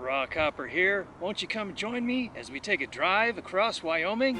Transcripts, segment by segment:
Rock Hopper here. Won't you come join me as we take a drive across Wyoming?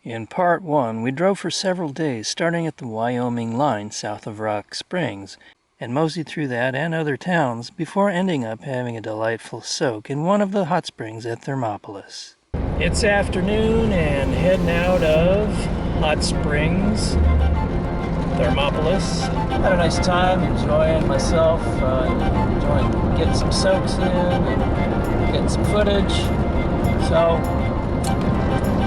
In part 1, we drove for several days, starting at the Wyoming line south of Rock Springs, and moseyed through that and other towns before ending up having a delightful soak in one of the hot springs at Thermopolis. It's afternoon and heading out of Hot Springs, Thermopolis. Had a nice time enjoying myself, enjoying getting some soaks in and getting some footage. So,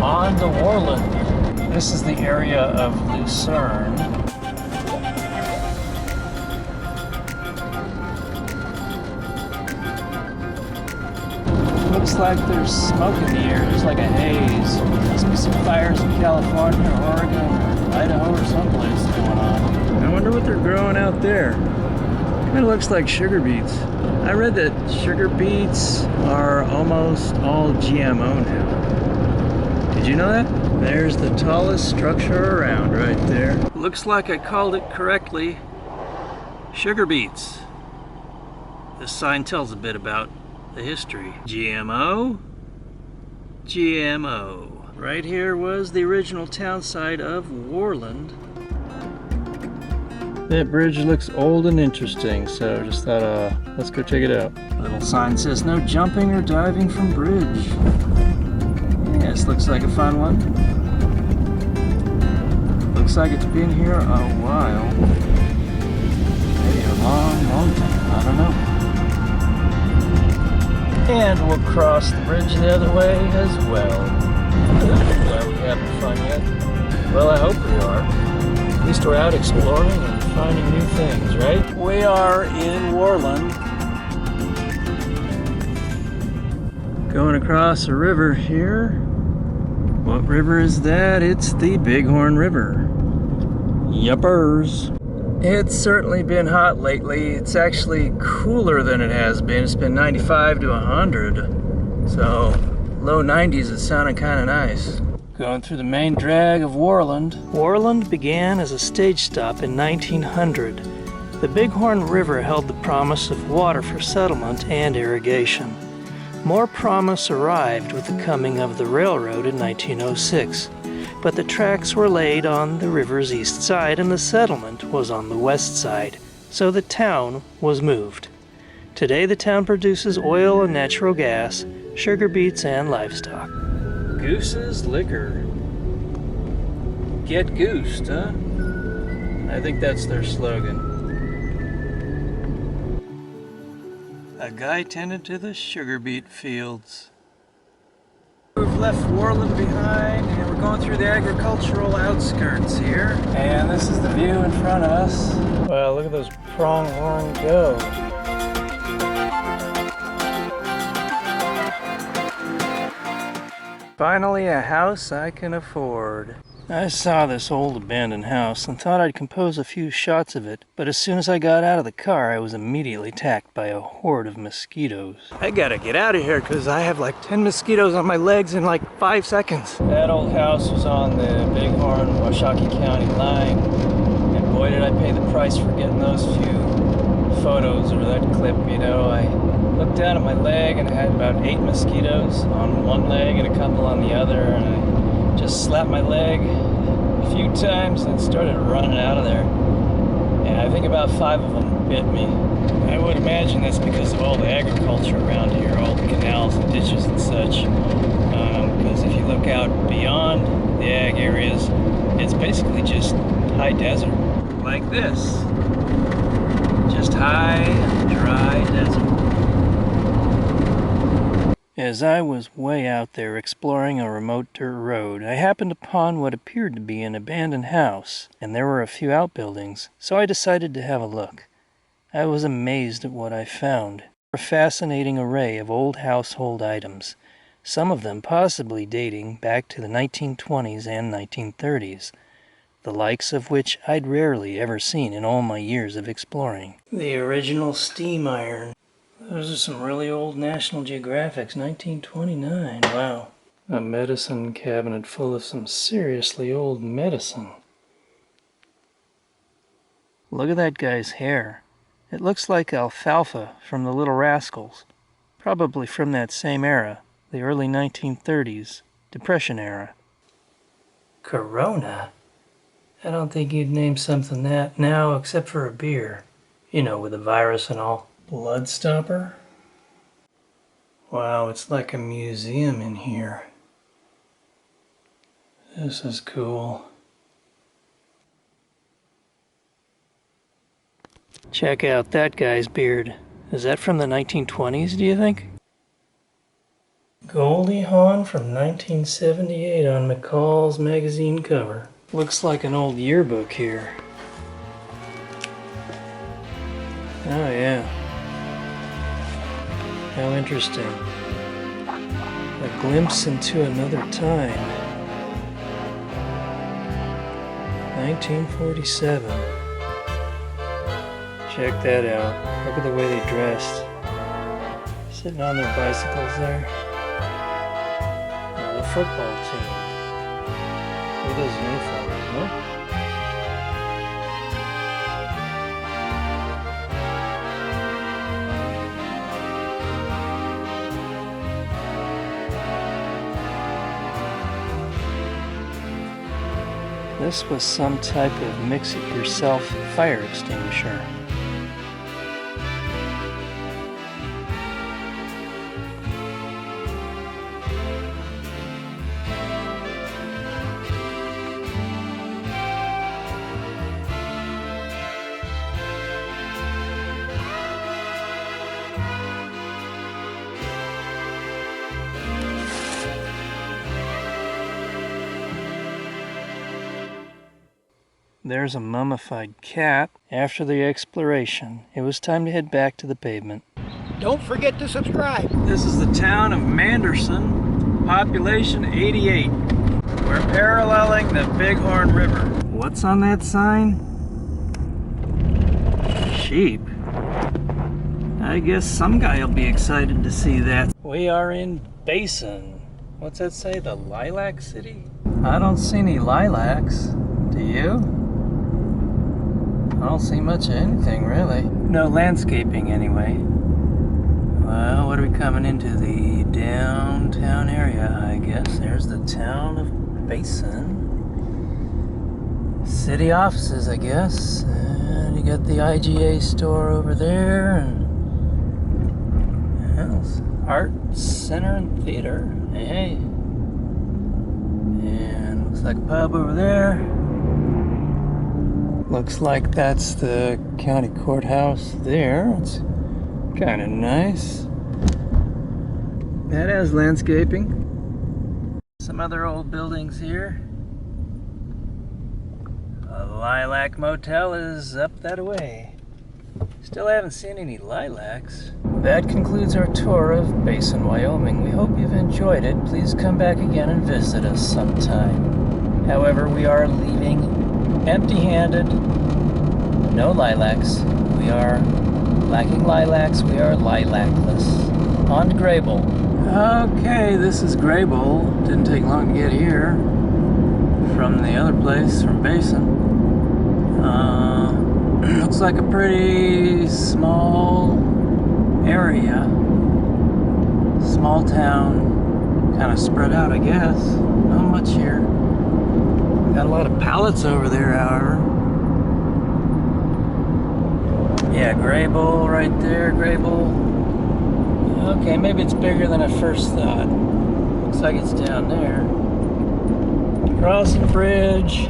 on to Worland. This is the area of Lucerne. Looks like there's smoke in the air. There's like a haze. Must be some fires in California or Oregon or Idaho or someplace going on. I wonder what they're growing out there. Kind of looks like sugar beets. I read that sugar beets are almost all GMO now. Did you know that? There's the tallest structure around right there. Looks like I called it correctly. Sugar beets. This sign tells a bit about the history. GMO? GMO. Right here was the original town site of Worland. That bridge looks old and interesting, so just thought, let's go check it out. Little sign says no jumping or diving from bridge. Yeah, this looks like a fun one. Looks like it's been here a while. Maybe a long, long time. I don't know. And we'll cross the bridge the other way as well. Are we having fun yet? Well, I hope we are. At least we're out exploring and finding new things, right? We are in Worland. Going across a river here. What river is that? It's the Bighorn River. Yuppers. It's certainly been hot lately. It's actually cooler than it has been. It's been 95 to 100. So, low 90s is sounding kind of nice. Going through the main drag of Worland. Worland began as a stage stop in 1900. The Bighorn River held the promise of water for settlement and irrigation. More promise arrived with the coming of the railroad in 1906. But the tracks were laid on the river's east side and the settlement was on the west side, so the town was moved. Today the town produces oil and natural gas, sugar beets, and livestock. Goose's Liquor. Get goosed, huh? I think that's their slogan. A guy tended to the sugar beet fields. We've left Worland behind and we're going through the agricultural outskirts here. And this is the view in front of us. Wow, look at those pronghorn go. Finally a house I can afford. I saw this old abandoned house and thought I'd compose a few shots of it, but as soon as I got out of the car I was immediately attacked by a horde of mosquitoes. I gotta get out of here because I have like 10 mosquitoes on my legs in like 5 seconds. That old house was on the Bighorn-Washakie County line, and boy did I pay the price for getting those few photos or that clip, you know. I looked down at my leg and I had about 8 mosquitoes on one leg and a couple on the other, and I just slapped my leg a few times and started running out of there. And I think about 5 of them bit me. I would imagine that's because of all the agriculture around here, all the canals and ditches and such. Because if you look out beyond the ag areas, it's basically just high desert. Like this. Just high, dry desert. As I was way out there exploring a remote dirt road, I happened upon what appeared to be an abandoned house, and there were a few outbuildings, so I decided to have a look. I was amazed at what I found. A fascinating array of old household items, some of them possibly dating back to the 1920s and 1930s, the likes of which I'd rarely ever seen in all my years of exploring. The original steam iron. Those are some really old National Geographics, 1929, wow. A medicine cabinet full of some seriously old medicine. Look at that guy's hair. It looks like alfalfa from the Little Rascals. Probably from that same era, the early 1930s, Depression era. Corona? I don't think you'd name something that now except for a beer. You know, with a virus and all. Blood stopper? Wow, it's like a museum in here. This is cool. Check out that guy's beard. Is that from the 1920s, do you think? Goldie Hawn from 1978 on McCall's magazine cover. Looks like an old yearbook here. Oh yeah. How interesting. A glimpse into another time. 1947. Check that out. Look at the way they dressed. Sitting on their bicycles there. The football team. Look at those uniforms, no? This was some type of mix-it-yourself fire extinguisher. There's a mummified cat. After the exploration, it was time to head back to the pavement. Don't forget to subscribe. This is the town of Manderson, population 88. We're paralleling the Bighorn River. What's on that sign? Sheep. I guess some guy will be excited to see that. We are in Basin. What's that say, the Lilac City? I don't see any lilacs. Do you? I don't see much of anything, really. No landscaping, anyway. Well, what are we coming into? The downtown area, I guess. There's the town of Basin. City offices, I guess. And you got the IGA store over there. And Art Center and Theater. Hey. And looks like a pub over there. Looks like that's the county courthouse there. It's kind of nice. That has landscaping. Some other old buildings here. A Lilac Motel is up that way. Still haven't seen any lilacs. That concludes our tour of Basin, Wyoming. We hope you've enjoyed it. Please come back again and visit us sometime. However, we are leaving empty-handed. No lilacs. We are lacking lilacs. We are lilacless. On to Greybull. Okay, this is Greybull. Didn't take long to get here from the other place, from Basin. Looks like a pretty small area. Small town. Kind of spread out, I guess. Not much here. Got a lot of pallets over there, however. Yeah, Greybull right there, Greybull. Okay, maybe it's bigger than I first thought. Looks like it's down there. Crossing the bridge.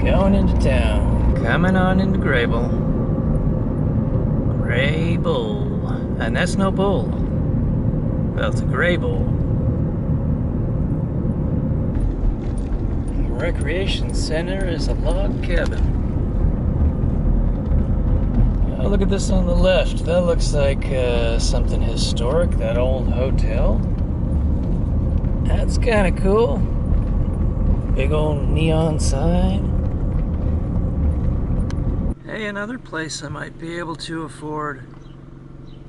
Going into town. Coming on into Greybull. Greybull. And that's no bull. That's a Greybull. Recreation center is a log cabin. Oh, look at this on the left. That looks like something historic, that old hotel. That's kind of cool. Big old neon sign. Hey, another place I might be able to afford.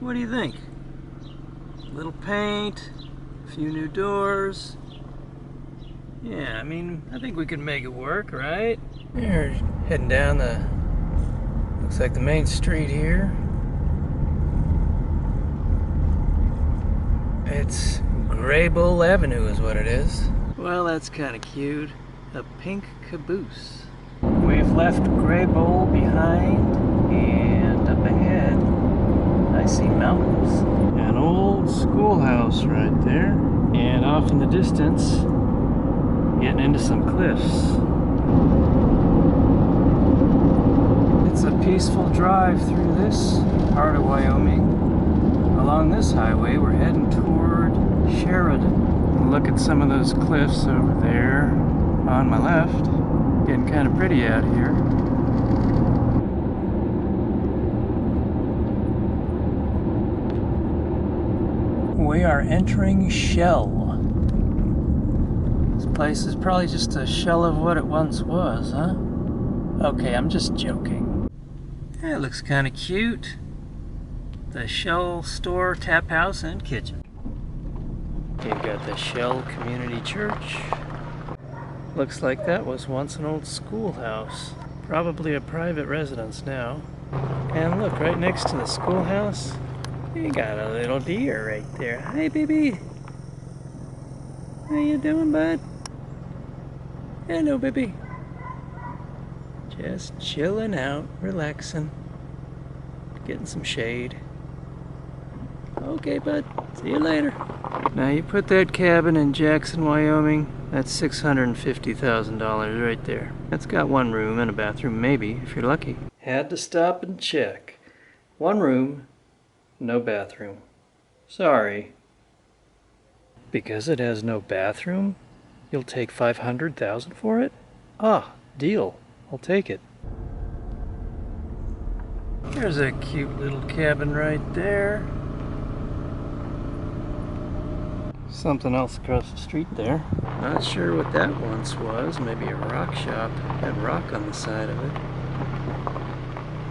What do you think? A little paint, a few new doors. Yeah, I mean, I think we could make it work, right? We're heading down the, looks like the main street here. It's Greybull Avenue is what it is. Well, that's kind of cute. A pink caboose. We've left Greybull behind, and up ahead I see mountains. An old schoolhouse right there, and off in the distance getting into some cliffs. It's a peaceful drive through this part of Wyoming. Along this highway we're heading toward Sheridan. Look at some of those cliffs over there on my left. Getting kind of pretty out here. We are entering Shell. This place is probably just a shell of what it once was, huh? Okay, I'm just joking. That looks kind of cute. The Shell store, tap house, and kitchen. You've got the Shell Community Church. Looks like that was once an old schoolhouse. Probably a private residence now. And look, right next to the schoolhouse, you got a little deer right there. Hi, baby. How you doing, bud? Hello, baby. Just chilling out, relaxing, getting some shade. Okay, bud. See you later. Now, you put that cabin in Jackson, Wyoming, that's $650,000 right there. That's got one room and a bathroom, maybe, if you're lucky. Had to stop and check. One room, no bathroom. Sorry. Because it has no bathroom, you'll take $500,000 for it? Ah, deal. I'll take it. There's a cute little cabin right there. Something else across the street there. Not sure what that once was. Maybe a rock shop. Had rock on the side of it.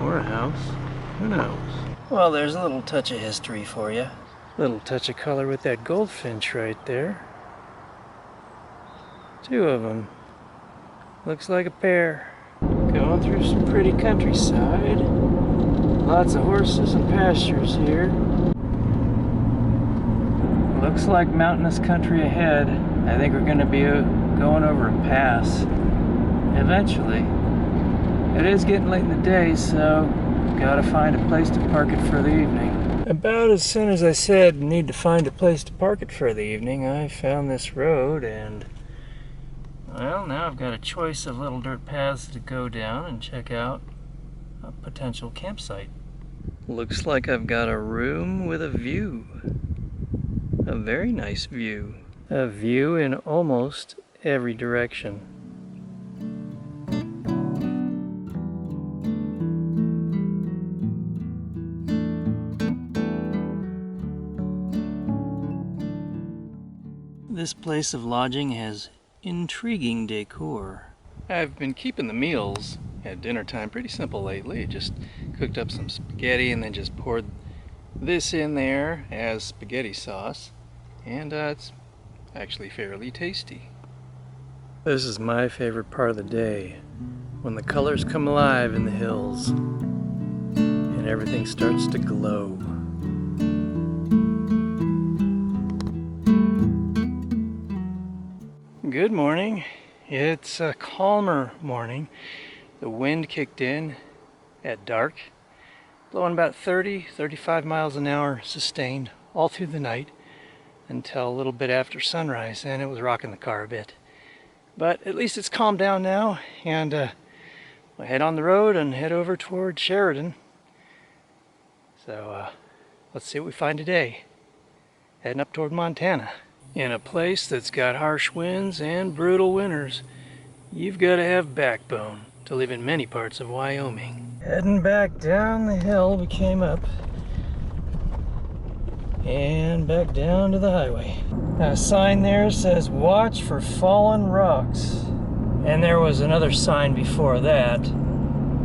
Or a house. Who knows? Well, there's a little touch of history for you. Little touch of color with that goldfinch right there. Two of them. Looks like a pair. Going through some pretty countryside. Lots of horses and pastures here. Looks like mountainous country ahead. I think we're going to be going over a pass eventually. It is getting late in the day, so gotta find a place to park it for the evening. About as soon as I said need to find a place to park it for the evening, I found this road, and well, now I've got a choice of little dirt paths to go down and check out a potential campsite. Looks like I've got a room with a view. A very nice view. A view in almost every direction. This place of lodging has intriguing decor. I've been keeping the meals at dinner time pretty simple lately. Just cooked up some spaghetti and then just poured this in there as spaghetti sauce, and it's actually fairly tasty. This is my favorite part of the day, when the colors come alive in the hills and everything starts to glow. Good morning. It's a calmer morning. The wind kicked in at dark, blowing about 30-35 miles an hour sustained all through the night until a little bit after sunrise, and it was rocking the car a bit. But at least it's calmed down now, and we'll head on the road and head over toward Sheridan. So let's see what we find today. Heading up toward Montana. In a place that's got harsh winds and brutal winters, you've got to have backbone to live in many parts of Wyoming. Heading back down the hill we came up and back down to the highway. Now, a sign there says watch for fallen rocks, and there was another sign before that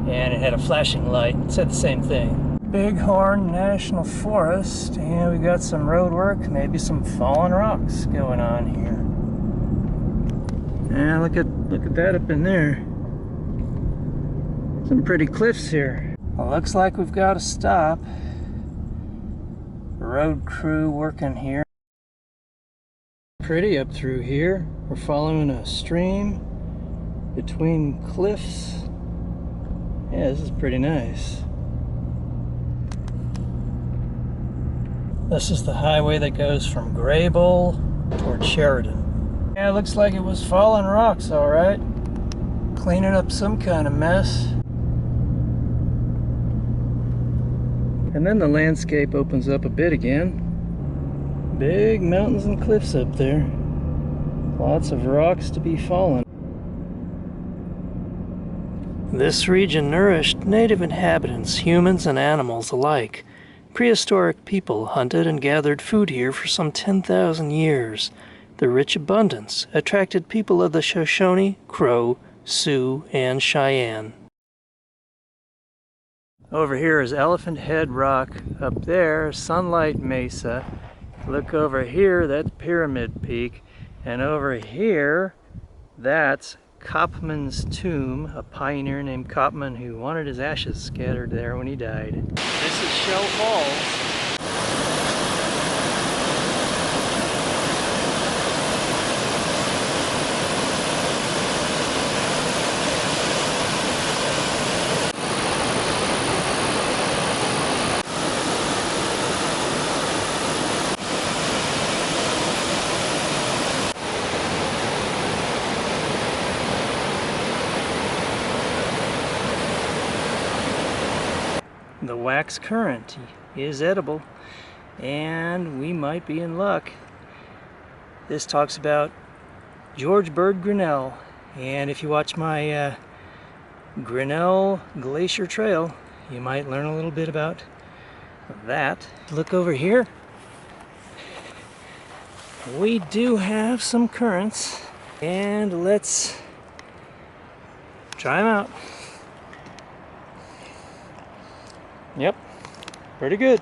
and it had a flashing light. It said the same thing. Bighorn National Forest, and we got some road work, maybe some fallen rocks going on here. And look at that up in there. Some pretty cliffs here. Well, looks like we've got to stop. Road crew working here. Pretty up through here. We're following a stream between cliffs. Yeah, this is pretty nice. This is the highway that goes from Greybull toward Sheridan. Yeah, it looks like it was fallen rocks, all right. Cleaning up some kind of mess. And then the landscape opens up a bit again. Big mountains and cliffs up there. Lots of rocks to be fallen. This region nourished native inhabitants, humans and animals alike. Prehistoric people hunted and gathered food here for some 10,000 years. The rich abundance attracted people of the Shoshone, Crow, Sioux, and Cheyenne. Over here is Elephant Head Rock. Up there, Sunlight Mesa. Look over here, that's Pyramid Peak. And over here, that's Kopman's tomb, a pioneer named Kopman who wanted his ashes scattered there when he died. This is Shell Falls. The wax currant is edible, and we might be in luck. This talks about George Bird Grinnell, and if you watch my Grinnell Glacier Trail, you might learn a little bit about that. Look over here. We do have some currants, and let's try them out. Yep, pretty good.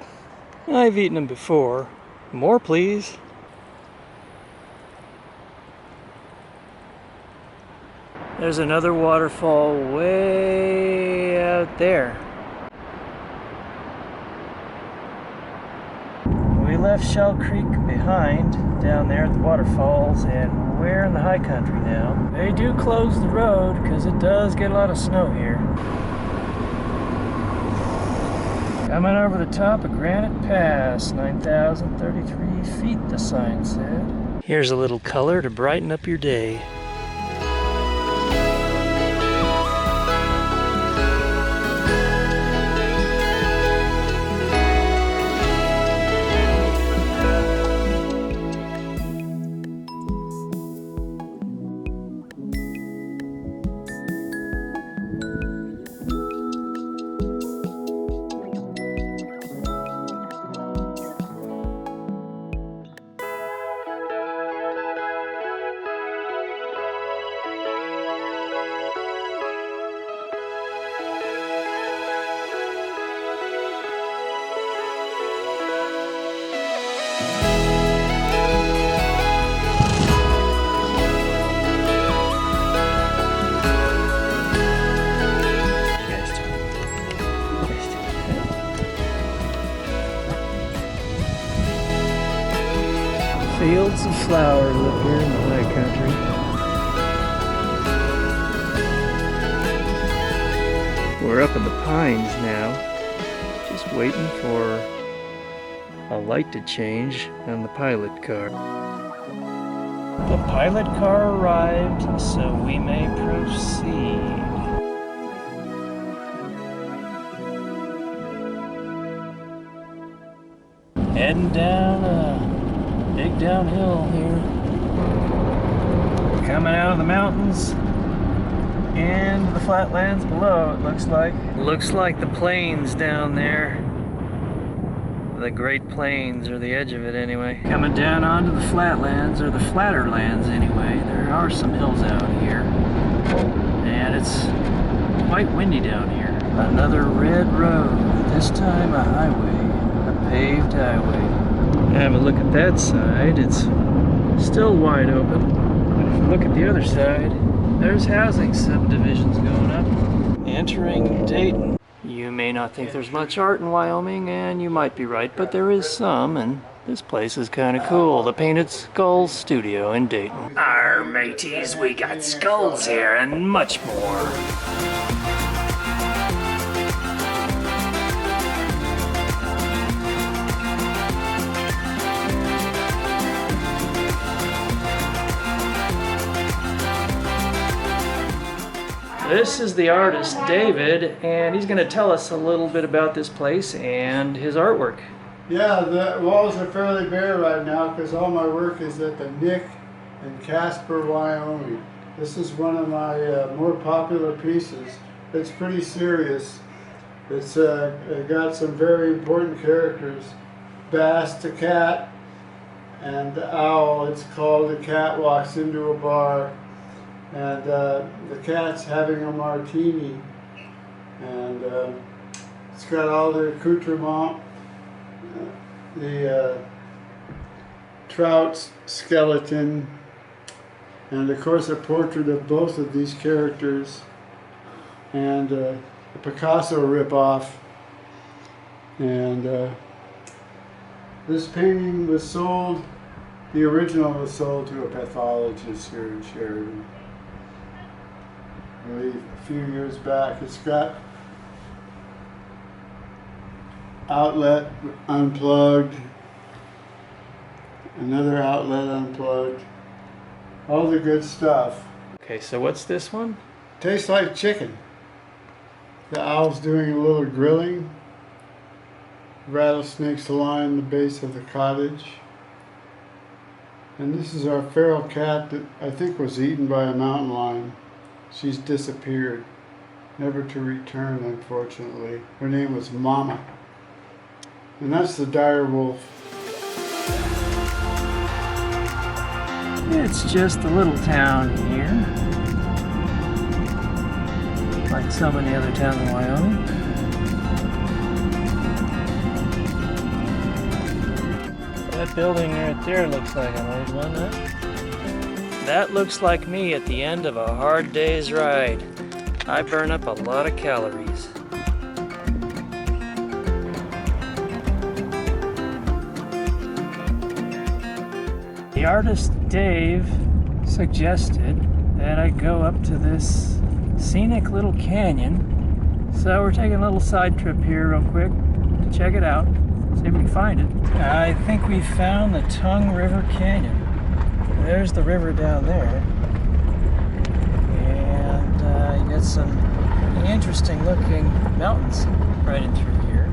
I've eaten them before. More, please. There's another waterfall way out there. We left Shell Creek behind down there at the waterfalls, and we're in the high country now. They do close the road because it does get a lot of snow here. Coming over the top of Granite Pass, 9,033 feet, the sign said. Here's a little color to brighten up your day. Fields of flowers up here in the high country. We're up in the pines now, just waiting for a light to change on the pilot car. The pilot car arrived, so we may proceed. Heading down a big downhill here. Coming out of the mountains and the flatlands below, it looks like. Looks like the plains down there. The Great Plains, or the edge of it anyway. Coming down onto the flatlands, or the flatter lands anyway. There are some hills out here. And it's quite windy down here. Another red road, this time a highway, a paved highway. Have a look at that side, it's still wide open. But if you look at the other side, there's housing subdivisions going up. Entering Dayton. You may not think there's much art in Wyoming, and you might be right, but there is some, and this place is kind of cool. The Painted Skulls Studio in Dayton. Arr, mateys, we got skulls here and much more. This is the artist, David, and he's going to tell us a little bit about this place and his artwork. Yeah, the walls are fairly bare right now because all my work is at the Nick in Casper, Wyoming. This is one of my more popular pieces. It's pretty serious. It's got some very important characters. Bass the cat and the owl. It's called The Cat Walks Into a Bar. And the cat's having a martini, and it's got all the accoutrement, the trout skeleton, and of course a portrait of both of these characters, and a Picasso ripoff. And this painting was sold, the original was sold to a pathologist here in Sheridan. I believe a few years back. It's got outlet unplugged, another outlet unplugged, all the good stuff. Okay, so what's this one? Tastes like chicken. The owl's doing a little grilling. Rattlesnakes line the base of the cottage. And this is our feral cat that I think was eaten by a mountain lion. She's disappeared, never to return, unfortunately. Her name was Mama. And that's the dire wolf. It's just a little town here, like so many other towns in Wyoming. That building right there looks like an old one, huh? That looks like me at the end of a hard day's ride. I burn up a lot of calories. The artist Dave suggested that I go up to this scenic little canyon. So we're taking a little side trip here real quick to check it out, see if we can find it. I think we found the Tongue River Canyon. There's the river down there, and you got some interesting looking mountains right in through here.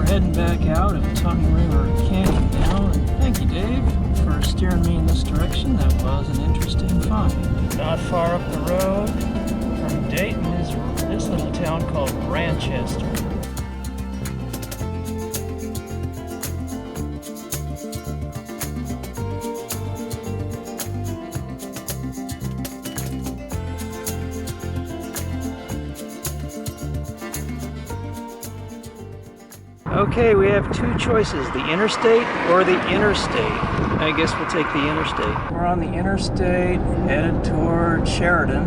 Heading back out of Tongue River Canyon now, and thank you, Dave, for steering me in this direction. That was an interesting find. Not far up the road from Dayton is this little town called Ranchester. Okay, we have two choices, the interstate or the interstate. I guess we'll take the interstate. We're on the interstate, headed toward Sheridan.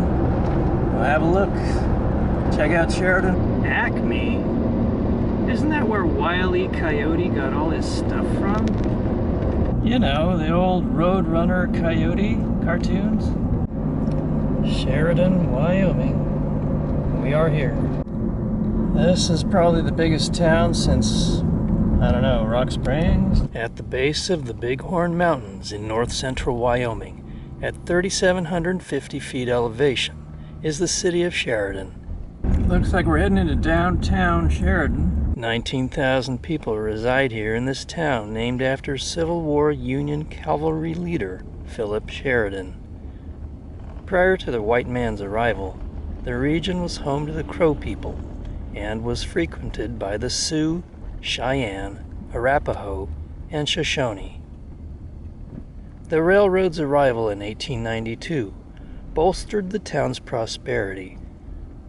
We'll have a look. Check out Sheridan. Acme? Isn't that where Wile E. Coyote got all his stuff from? You know, the old Roadrunner Coyote cartoons. Sheridan, Wyoming. We are here. This is probably the biggest town since, I don't know, Rock Springs? At the base of the Bighorn Mountains in north central Wyoming, at 3,750 feet elevation, is the city of Sheridan. Looks like we're heading into downtown Sheridan. 19,000 people reside here in this town named after Civil War Union cavalry leader Philip Sheridan. Prior to the white man's arrival, the region was home to the Crow people and was frequented by the Sioux, Cheyenne, Arapaho, and Shoshone. The railroad's arrival in 1892 bolstered the town's prosperity.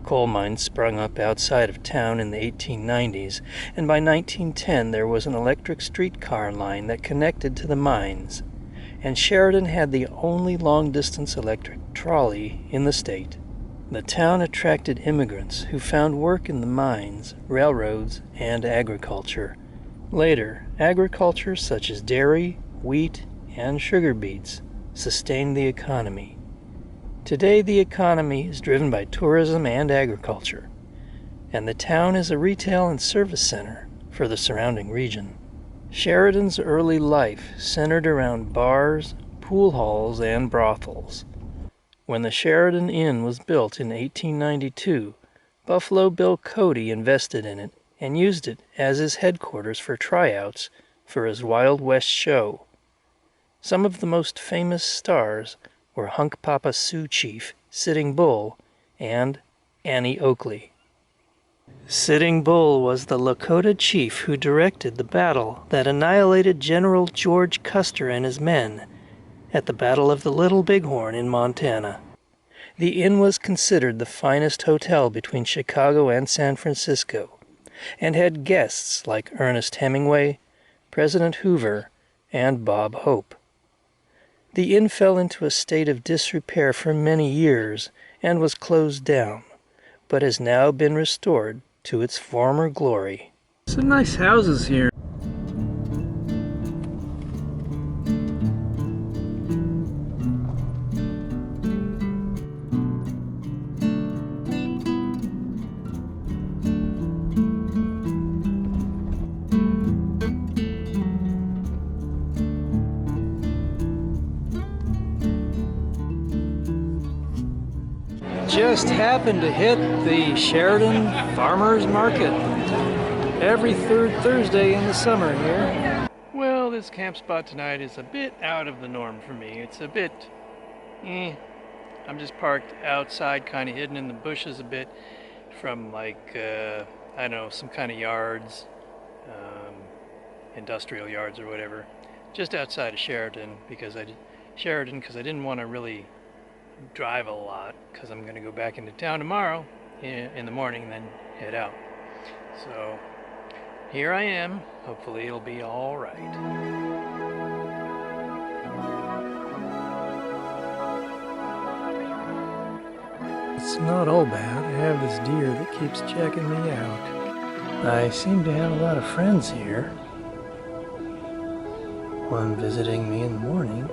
Coal mines sprung up outside of town in the 1890s, and by 1910 there was an electric streetcar line that connected to the mines, and Sheridan had the only long-distance electric trolley in the state. The town attracted immigrants who found work in the mines, railroads, and agriculture. Later, agriculture such as dairy, wheat, and sugar beets sustained the economy. Today, the economy is driven by tourism and agriculture, and the town is a retail and service center for the surrounding region. Sheridan's early life centered around bars, pool halls, and brothels. When the Sheridan Inn was built in 1892, Buffalo Bill Cody invested in it and used it as his headquarters for tryouts for his Wild West show. Some of the most famous stars were Hunk Papa Sioux Chief Sitting Bull and Annie Oakley. Sitting Bull was the Lakota chief who directed the battle that annihilated General George Custer and his men at the Battle of the Little Bighorn in Montana. The inn was considered the finest hotel between Chicago and San Francisco, and had guests like Ernest Hemingway, President Hoover, and Bob Hope. The inn fell into a state of disrepair for many years and was closed down, but has now been restored to its former glory. Some nice houses here. Just happened to hit the Sheridan Farmers Market every third Thursday in the summer here. Well, this camp spot tonight is a bit out of the norm for me. It's a bit, I'm just parked outside, kind of hidden in the bushes a bit from like, I don't know, some kind of yards, industrial yards or whatever, just outside of Sheridan because I didn't want to really drive a lot because I'm going to go back into town tomorrow in the morning and then head out. So here I am. Hopefully it'll be all right. It's not all bad. I have this deer that keeps checking me out. I seem to have a lot of friends here. One visiting me in the morning.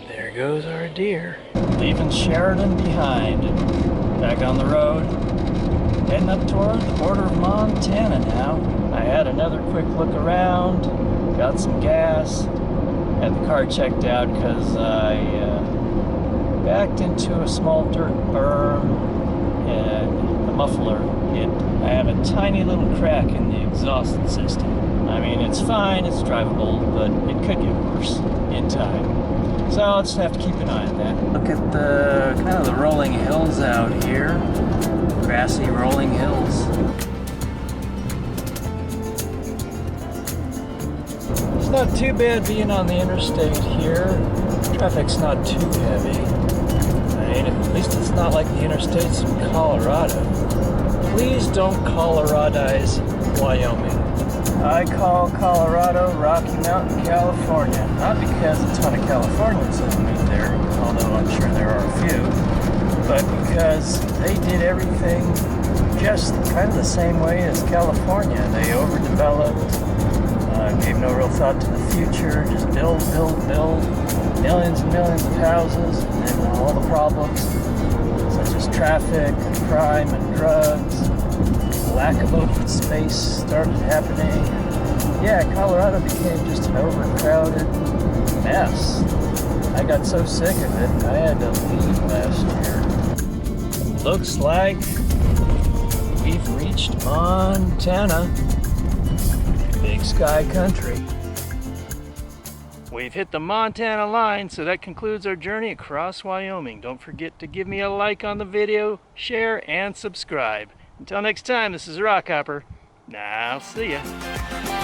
There goes our deer. Leaving Sheridan behind. Back on the road. Heading up toward the border of Montana now. I had another quick look around. Got some gas. Had the car checked out because I backed into a small dirt berm and the muffler hit. I have a tiny little crack in the exhaust system. I mean, it's fine, it's drivable, but it could get worse in time. So I'll just have to keep an eye on that. Look at the kind of the rolling hills out here. Grassy rolling hills. It's not too bad being on the interstate here. Traffic's not too heavy. I mean, at least it's not like the interstates in Colorado. Please don't Coloradize Wyoming. I call Colorado Rocky Mountain, California. Not because a ton of Californians have moved there, although I'm sure there are a few, but because they did everything just kind of the same way as California. They overdeveloped, gave no real thought to the future, just build, millions and millions of houses, and then all the problems such as traffic, crime, and drugs, lack of open space started happening. Yeah, Colorado became just an overcrowded mess. I got so sick of it, I had to leave last year. Looks like we've reached Montana. Big sky country. We've hit the Montana line, so that concludes our journey across Wyoming. Don't forget to give me a like on the video, share, and subscribe. Until next time, this is Rockhopper. Now, see ya.